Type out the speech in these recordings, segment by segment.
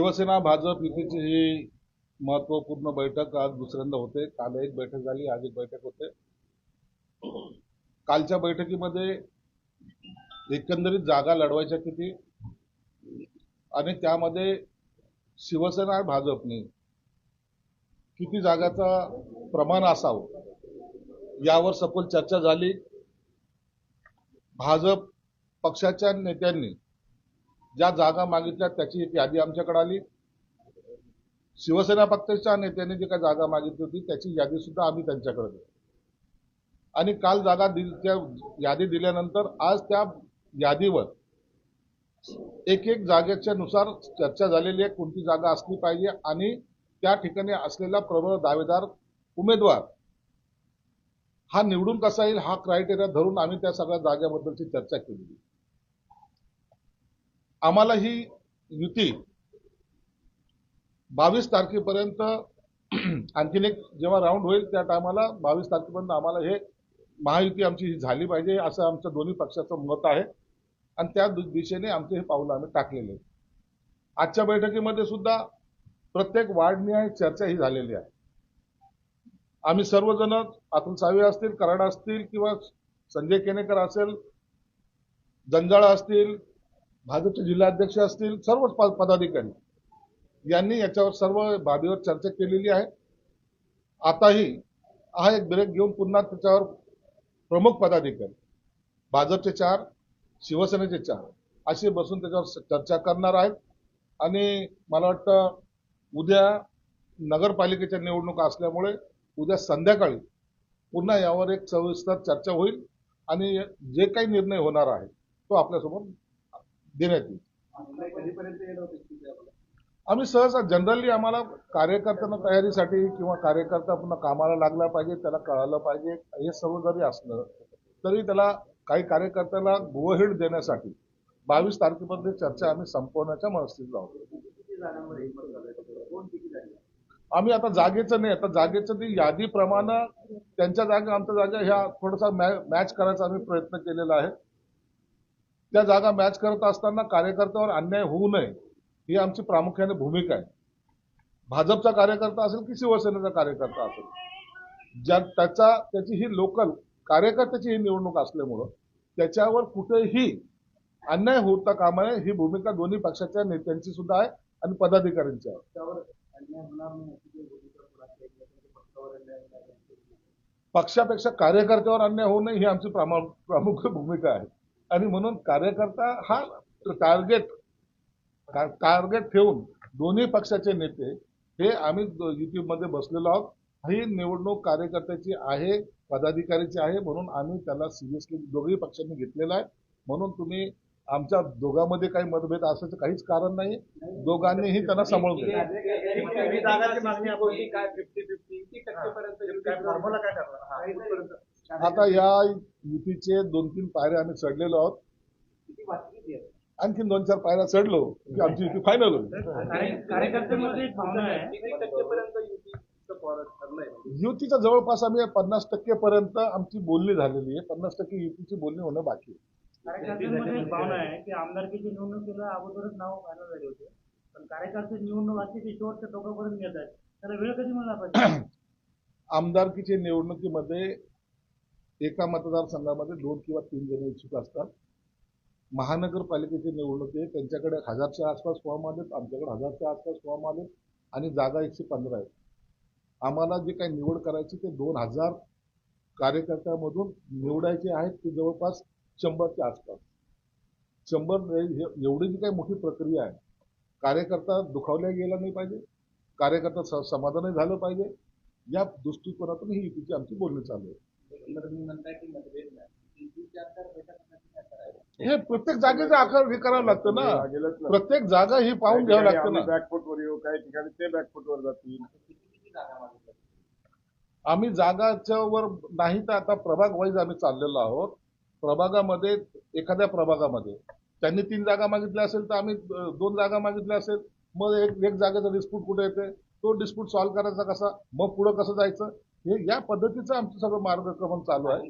शिवसेना भाजप युतीची ही महत्वपूर्ण बैठक आज दुसऱ्यांदा होते. काल एक बैठक झाली, आज एक बैठक होते. कालच्या बैठकीमध्ये एकंदरीत जागा लढवायच्या किती आणि त्यामध्ये शिवसेना आणि भाजपने किती जागाचा प्रमाण असावं यावर सखोल चर्चा झाली. भाजप पक्षाच्या नेत्यांनी ज्या जागा मागितल्या त्याची एक यादी आमच्याकडे आली. शिवसेना पक्षाच्या नेत्यांनी जी काही जागा मागितली होती त्याची यादी सुद्धा आम्ही त्यांच्याकडे दिली आणि काल जागा त्या यादी दिल्यानंतर आज त्या यादीवर एक एक जागेच्या नुसार चर्चा झालेली आहे. कोणती जागा असली पाहिजे आणि त्या ठिकाणी असलेला प्रबळ दावेदार उमेदवार हा निवडून कसा येईल हा क्रायटेरिया धरून आम्ही त्या सगळ्या जागेबद्दलची चर्चा केली. आम्हाला ही युती 22 तारखेपर्यंत आणखीन एक जेव्हा राऊंड होईल त्या टायमाला 22 तारखेपर्यंत आम्हाला हे महायुती आमची झाली पाहिजे असं आमचं दोन्ही पक्षाचं मत आहे आणि त्या दिशेने आमचे हे पाऊल आम्ही टाकलेले. आजच्या बैठकीमध्ये सुद्धा प्रत्येक वार्डनिहाय चर्चा ही झालेली आहे. आम्ही सर्वजण अतुल सावे असतील, कराड असतील किंवा संजय केनेकर असेल, जंजाळा असतील, भाजपचे जिल्हाध्यक्ष असतील, सर्वच पदाधिकारी यांनी याच्यावर सर्व बाबीवर चर्चा केलेली आहे. आताही हा एक ब्रेक घेऊन पुन्हा त्याच्यावर प्रमुख पदाधिकारी भाजपचे 4, शिवसेनेचे 4 असे बसून त्याच्यावर चर्चा करणार आहेत आणि मला वाटतं उद्या नगरपालिकेच्या निवडणुका असल्यामुळे उद्या संध्याकाळी पुन्हा यावर एक सविस्तर चर्चा होईल आणि जे काही निर्णय होणार आहे तो आपल्यासमोर देण्यात येईल. आम्ही सहसा जनरली आम्हाला कार्यकर्त्यांना तयारीसाठी किंवा कार्यकर्ता पुन्हा कामाला लागला पाहिजे, त्याला कळालं पाहिजे, हे सर्व जरी असलं तरी त्याला काही कार्यकर्त्याला गो हेड देण्यासाठी 22 तारखेपर्यंत चर्चा आम्ही संपवण्याच्या मनस्थितीत आहोत. आम्ही आता जागेचं नाही, आता जागेचं ती यादीप्रमाणे त्यांच्या जागा आमच्या जागा ह्या थोडासा मॅच करायचा आम्ही प्रयत्न केलेला आहे. त्या जागा मॅच करत असताना कार्यकर्त्यावर अन्याय होऊ नये ही आमची प्रामुख्याने भूमिका आहे. भाजपचा कार्यकर्ता असेल की शिवसेनेचा कार्यकर्ता असेल, त्याची ही लोकल कार्यकर्त्याची ही निवडणूक असल्यामुळं त्याच्यावर कुठेही अन्याय होता कामा नये ही भूमिका दोन्ही पक्षाच्या नेत्यांची सुद्धा आहे आणि पदाधिकाऱ्यांची आहे. पक्षापेक्षा कार्यकर्त्यावर अन्याय होऊ नये ही आमची प्रमुख भूमिका आहे आणि म्हणून कार्यकर्ता हा टार्गेट ठेवून दोन्ही पक्षाचे नेते हे आम्ही युतीमध्ये बसलेलो आहोत. ही निवडणूक कार्यकर्त्याची आहे, पदाधिकाऱ्याची आहे म्हणून आम्ही त्याला सिरियसली दोघेही पक्षांनी घेतलेला आहे. म्हणून तुम्ही आमच्या दोघांमध्ये काही मतभेद असायचं काहीच कारण नाही. दोघांनीही त्यांना सांभाळून घ्या. आता या युतीचे 2-3 पायऱ्या आम्ही चढलेलो आहोत. आणखी 2-4 पायऱ्या चढलो की आमची युती फायनल होईल. युतीच्या जवळपास आम्ही 50% पर्यंत आमची बोलणी झालेली आहे. 50% युतीची बोलणी होणं बाकी आहे. कार्यकर्त्यांमध्ये भावना आहे की आमदारकीची निवडणुकीला अगोदरच नाव फायनल झाले होते, पण कार्यकर्ते निवडणूक अशी की शेवटच्या टोकापर्यंत येत आहेत. त्याला वेळ कधी मिळाला पाहिजे? आमदारकीच्या निवडणुकीमध्ये एका मतदारसंघामध्ये 2 किंवा 3 जण इच्छुक असतात. महानगरपालिकेची निवडणूक आहे, त्यांच्याकडे 1000च्या आसपास फॉर्म आलेत, आमच्याकडे 1000च्या आसपास फॉर्म आलेत आणि जागा 115 आहेत. आम्हाला जे काही निवड करायची ते 2000 कार्यकर्त्यांमधून निवडायचे आहेत ते जवळपास 100च्या आसपास. 100 एवढी जी काही मोठी प्रक्रिया आहे. कार्यकर्ता दुखावल्या गेला नाही पाहिजे, कार्यकर्ता समाधानी झालं पाहिजे या दृष्टिकोनातून ही युतीची आमची बोलणी चालू आहे. हे प्रत्येक जागेचा आकार हे करावं लागतं ना, प्रत्येक जागा ही पाहून घ्यावं लागतं ना. बॅकफुटवर येऊ, काही ठिकाणी ते बॅकफुटवर जातील. आम्ही जागाच्या वर नाही तर आता प्रभाग वाईज आम्ही चाललेलो आहोत. प्रभागामध्ये एखाद्या प्रभागामध्ये त्यांनी 3 जागा मागितल्या असेल तर आम्ही 2 जागा मागितल्या असेल, मग एक जागेचा डिस्प्यूट कुठे येते तो डिस्प्यूट सॉल्व्ह करायचा कसा, मग पुढे कसं जायचं हे या पद्धतीचं आमचं सगळं मार्गक्रमण चालू आहे.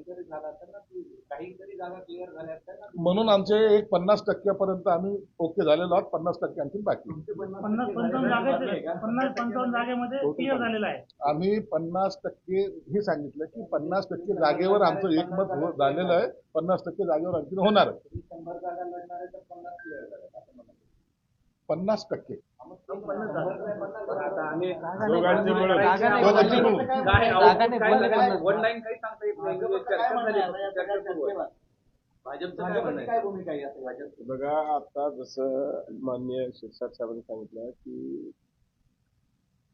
काही तरी जागा क्लिअर झाल्या आहेत का? म्हणून आमचे एक 50% आम्ही ओके झालेलो आहोत, 50% आणखी बाकी. 50-55 जागेमध्ये क्लिअर झालेला आहे. आम्ही 50% हे सांगितलं की 50% जागेवर आमचं एकमत झालेलं आहे, 50% जागेवर आणखी होणार आहे. 100 जागा लढणार आहे तर 50 क्लिअर झाल्या असं म्हणा. 50%. आता आम्ही दोघांची मिळून. दोघांची मिळून. वन लाईन काही सांगता येत नाही. चर्चा झाली, चर्चा सुरू आहे. भाजपची काय भूमिका आहे यात? भाजप बघा, आता जसं माननीय शिरसाट साहेबांनी सांगितलं की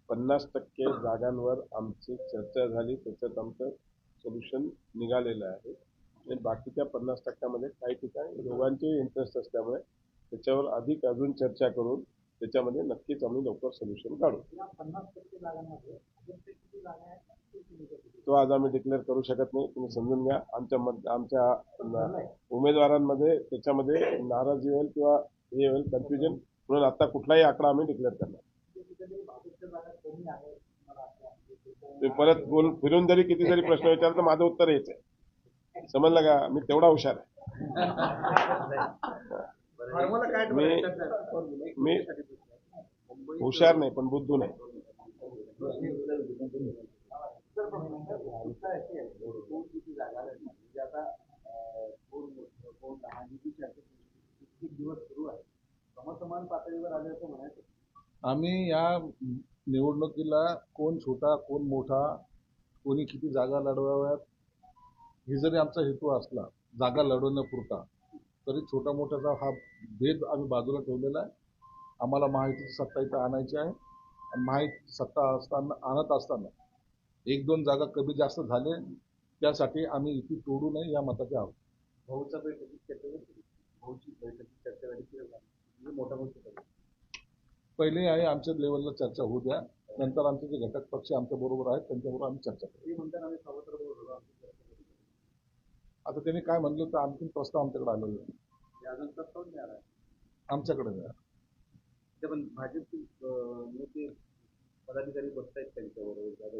50% जागांवर आमची चर्चा झाली, त्याच्यात आमचं सोल्युशन निघालेलं आहे. आणि बाकीच्या 50% काही ठिकाणी दोघांचे इंटरेस्ट असल्यामुळे त्याच्यावर अधिक अजून चर्चा करून त्याच्यामध्ये नक्कीच आम्ही लवकर सोल्युशन काढू. 50% जागांमध्ये किती जागा आहेत? तो आज आम्ही डिक्लेअर करू शकत नाही. तुम्ही समजून घ्या. आमच्या उमेदवारांमध्ये त्याच्यामध्ये नाराजी होईल किंवा हे होईल, कन्फ्युजन, म्हणून आता कुठलाही आकडा आम्ही डिक्लेअर करणार. तुम्ही परत फिरून जरी किती जरी प्रश्न विचारला तर माझं उत्तर हेच आहे. समजलं का? मी तेवढा हुशार आहे. मी हुशार नाही पण बुद्धू नाही. समसमान पातळीवर आले असं म्हणायचं. आम्ही या निवडणुकीला कोण छोटा कोण मोठा, कोणी किती जागा लढवाव्यात, हे जरी आमचा हेतू असला जागा लढवण्यापुरता, तरी छोटा मोठ्याचा हा भेद आम्ही बाजूला ठेवलेला आहे. आम्हाला महायुतीची सत्ता इथं आणायची आहे. आणि महायुतीची सत्ता आणत असताना 1-2 जागा कमी जास्त झाले, त्यासाठी आम्ही इथे तोडू नये या मताचे आहोत. भाऊच्या बैठकीत चर्चा झाली, मोठा गोष्ट पहिले आहे आमच्या लेवलला चर्चा होऊ द्या, नंतर आमचे जे घटक पक्ष आमच्या बरोबर आहेत त्यांच्याबरोबर आम्ही चर्चा करू. आता त्यांनी काय म्हणलं तर आणखी प्रस्ताव आमच्याकडे आलेला आहे. आमच्याकडे नाही. पण भाजपचे नेते पदाधिकारी बसतायत त्यांच्याबरोबर,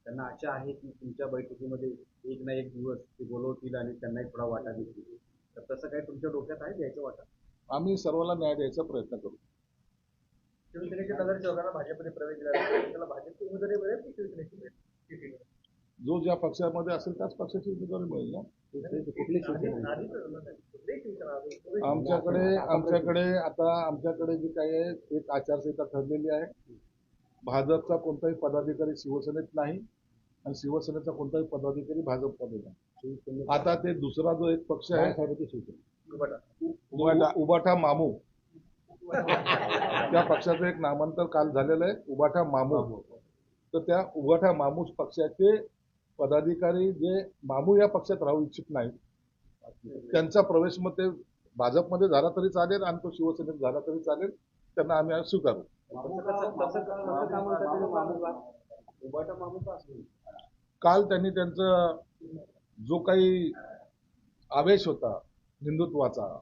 त्यांना आशा आहे की तुमच्या बैठकीमध्ये एक ना एक दिवस ते बोलवतील आणि त्यांनाही थोडा वाटा देतील. तर तसं काही तुमच्या डोक्यात आहे द्यायचं वाटा? आम्ही सर्वांना न्याय द्यायचा प्रयत्न करू. शिवसेनेच्या नगरच्या लोकांना भाजपमध्ये प्रवेश दिला, त्याला भाजपची उमेदवारी मिळेल की शिवसेनेची? जो ज्या पक्षामध्ये असेल त्याच पक्षाची उमेदवारी मिळेल ना. आमच्याकडे जी काही आहे एक आचारसंहिता ठरलेली आहे. भाजपचा कोणताही पदाधिकारी शिवसेनेत नाही आणि शिवसेनेचा कोणताही पदाधिकारी भाजपमध्ये नाही. आता ते दुसरा जो एक पक्ष आहे उबाठा मामू, त्या पक्षाचं एक नामांतर काल झालेलं आहे, उबाठा मामू. तर त्या उबाठा मामू पक्षाचे पदाधिकारी जे मामू या पक्षात राहू इच्छित नाहीत, त्यांचा प्रवेश मग ते भाजपमध्ये झाला तरी चालेल आणि तो शिवसेनेत झाला तरी चालेल, त्यांना आम्ही आज स्वीकारू. काल त्यांनी त्यांचा जो काही आवेश होता हिंदुत्वाचा,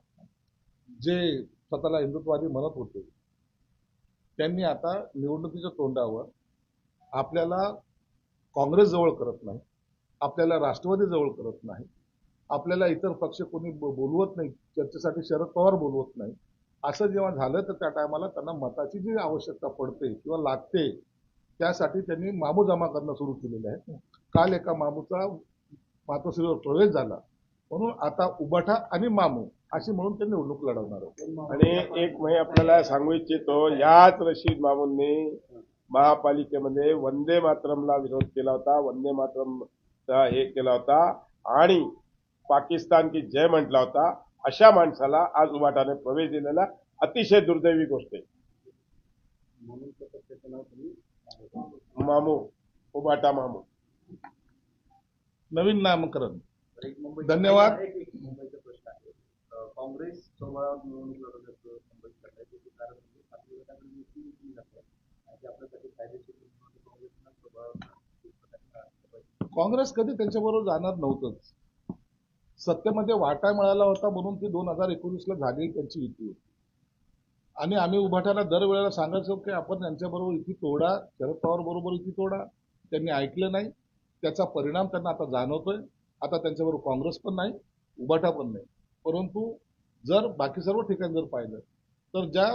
जे स्वतःला हिंदुत्ववादी म्हणत होते, त्यांनी आता निवडणुकीच्या तोंडावर आपल्याला काँग्रेस जवळ करत नाही, आपल्याला राष्ट्रवादी जवळ करत नाही, आपल्याला इतर पक्ष कोणी बोलवत नाही, चर्चेसाठी शरद पवार बोलवत नाही, असं जेव्हा झालं तर त्या टायमाला त्यांना मताची जी आवश्यकता पडते किंवा लागते त्यासाठी त्यांनी मामू जमा करणं सुरू केलेलं आहे. काल एका मामूचा मातोश्रीवर प्रवेश झाला, म्हणून आता उबाठा आणि मामू अशी म्हणून ते निवडणूक लढवणार आहे. आणि एक मी आपल्याला सांगू इच्छितो, याच रशीद मामूंनी महापालिकेमध्ये वंदे मातरमला विरोध केला होता, वंदे मातरमचा हे केला होता आणि पाकिस्तान की जय म्हटला होता. अशा माणसाला आज उबाटाने प्रवेश दिलेला अतिशय दुर्दैवी गोष्ट आहे. मामू, उबाटा मामू, नवीन नामकरण. धन्यवाद. मुंबईचा प्रश्न आहे, काँग्रेस सोबत निवडणूक लढवत असतो मुंबईत लढायचे कारण आपल्या आपल्यासाठी फायदेशीर काँग्रेस कधी त्यांच्याबरोबर जाणार नव्हतंच. सत्तेमध्ये वाटा मिळाला होता म्हणून ती 2019ला झाली त्यांची युती होती. आणि आम्ही उभाटाला दरवेळेला सांगायचो की आपण त्यांच्याबरोबर युती तोडा, शरद पवार बरोबर युती तोडा. त्यांनी ऐकलं नाही, त्याचा परिणाम त्यांना आता जाणवतोय. आता त्यांच्याबरोबर काँग्रेस पण नाही, उबाटा पण नाही. परंतु जर बाकी सर्व ठिकाणी जर पाहिलं तर ज्या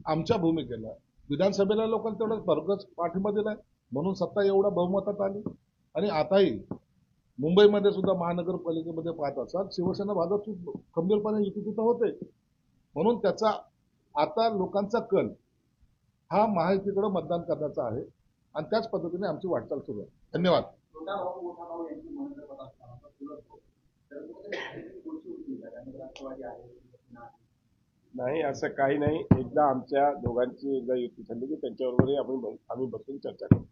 आमच्या भूमिकेला विधानसभेला लोकांनी तेवढा भरघोस पाठिंबा दिलाय, म्हणून सत्ता एवढा बहुमतात आली. आणि आताही मुंबईमध्ये सुद्धा महानगरपालिकेमध्ये पाहत असाल शिवसेना भाजप खंबीरपणे युती तिथं होते. म्हणून त्याचा आता लोकांचा कल हा महायुतीकडे मतदान करण्याचा आहे आणि त्याच पद्धतीने आमची वाटचाल सुरू आहे. धन्यवाद. छोटा भाऊ मोठा भाऊ यांची मनोरंजन असताना चुलत भाऊ तर गोष्टी होती का त्यामध्ये राष्ट्रवादी आहे शिवसेना आहे. नाही असं काही नाही. एकदा आमच्या दोघांची एकदा युती झाली की त्यांच्याबरोबरही आम्ही बसून चर्चा करू.